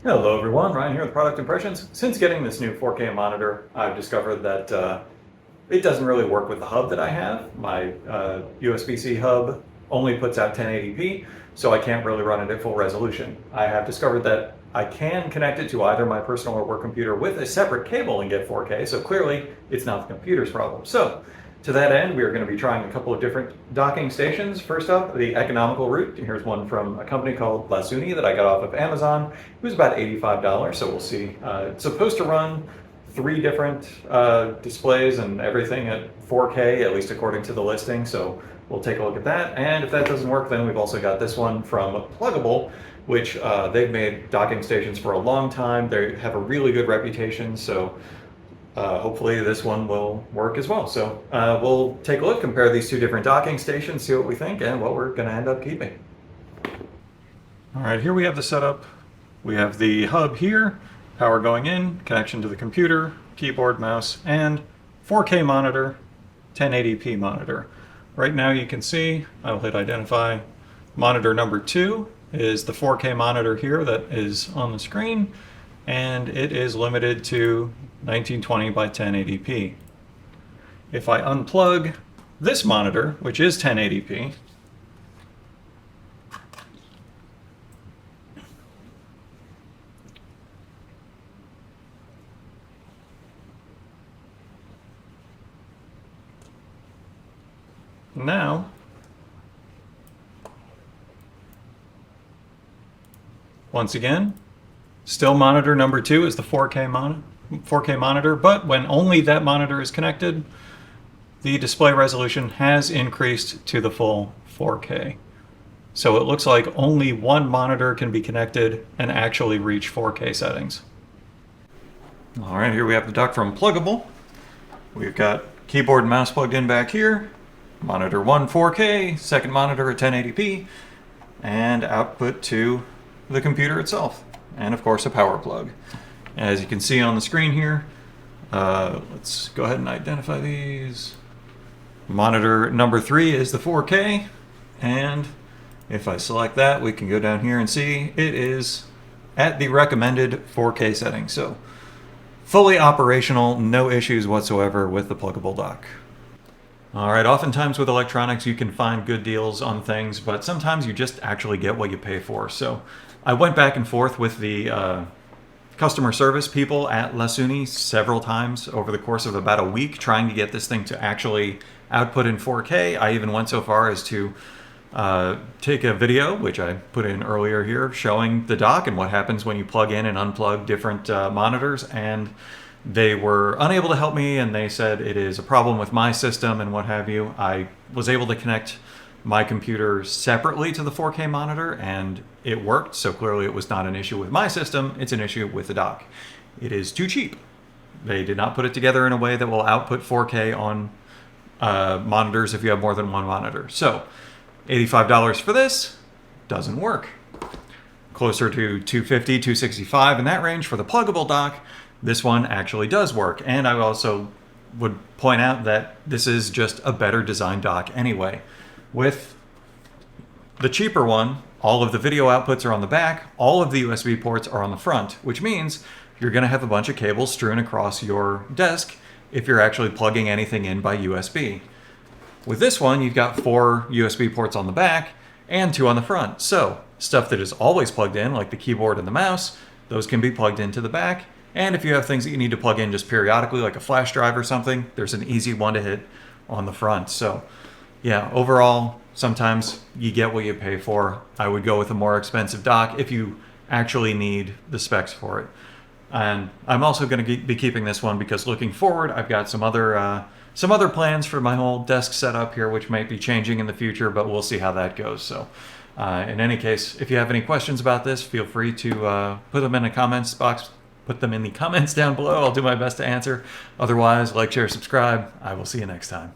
Hello everyone, Ryan here with Product Impressions. Since getting this new 4K monitor, I've discovered that it doesn't really work with the hub that I have. My USB-C hub only puts out 1080p, so I can't really run it at full resolution. I have discovered that I can connect it to either my personal or work computer with a separate cable and get 4K, so clearly it's not the computer's problem. So to that end, we are going to be trying a couple of different docking stations. First up, the economical route. Here's one from a company called Lasuney that I got off of Amazon. It was about $85, so we'll see. It's supposed to run 3 different displays and everything at 4K, at least according to the listing, so we'll take a look at that. And if that doesn't work, then we've also got this one from Pluggable, which they've made docking stations for a long time. They have a really good reputation, so hopefully this one will work as well. So we'll take a look, compare these 2 different docking stations, see what we think and what we're going to end up keeping. All right, here we have the setup. We have the hub here, power going in, connection to the computer, keyboard, mouse, and 4K monitor, 1080p monitor. Right now you can see, I'll hit identify, monitor number 2 is the 4K monitor here that is on the screen, and it is limited to 1920 by 1080p. If I unplug this monitor, which is 1080p, now once again, still monitor number 2 is the 4K monitor, but when only that monitor is connected, the display resolution has increased to the full 4K. So it looks like only one monitor can be connected and actually reach 4K settings. All right, here we have the dock from Pluggable. We've got keyboard and mouse plugged in back here, monitor 1 4K, second monitor at 1080p, and output to the computer itself, and of course a power plug. As you can see on the screen here, let's go ahead and identify these. Monitor number 3 is the 4K, and if I select that, we can go down here and see it is at the recommended 4K setting. So fully operational, no issues whatsoever with the Pluggable dock. All right, oftentimes with electronics you can find good deals on things, but sometimes you just actually get what you pay for. So I went back and forth with the customer service people at Lasuney several times over the course of about a week trying to get this thing to actually output in 4K. I even went so far as to take a video, which I put in earlier here, showing the dock and what happens when you plug in and unplug different monitors, and they were unable to help me, and they said it is a problem with my system and what have you. I was able to connect my computer separately to the 4K monitor and it worked, so clearly it was not an issue with my system, it's an issue with the dock. It is too cheap. They did not put it together in a way that will output 4K on monitors if you have more than one monitor. So $85 for this doesn't work. Closer to $250, $265 in that range for the Pluggable dock. This one actually does work, and I also would point out that this is just a better designed dock anyway. With the cheaper one, all of the video outputs are on the back, all of the USB ports are on the front, which means you're going to have a bunch of cables strewn across your desk if you're actually plugging anything in by USB. With this one, you've got 4 USB ports on the back and 2 on the front. So stuff that is always plugged in, like the keyboard and the mouse, those can be plugged into the back. And if you have things that you need to plug in just periodically, like a flash drive or something, there's an easy one to hit on the front. So yeah, overall, sometimes you get what you pay for. I would go with a more expensive dock if you actually need the specs for it. And I'm also going to be keeping this one because looking forward, I've got some other plans for my whole desk setup here, which might be changing in the future, but we'll see how that goes. So in any case, if you have any questions about this, feel free to put them in the comments box. Put them in the comments down below. I'll do my best to answer. Otherwise, like, share, subscribe. I will see you next time.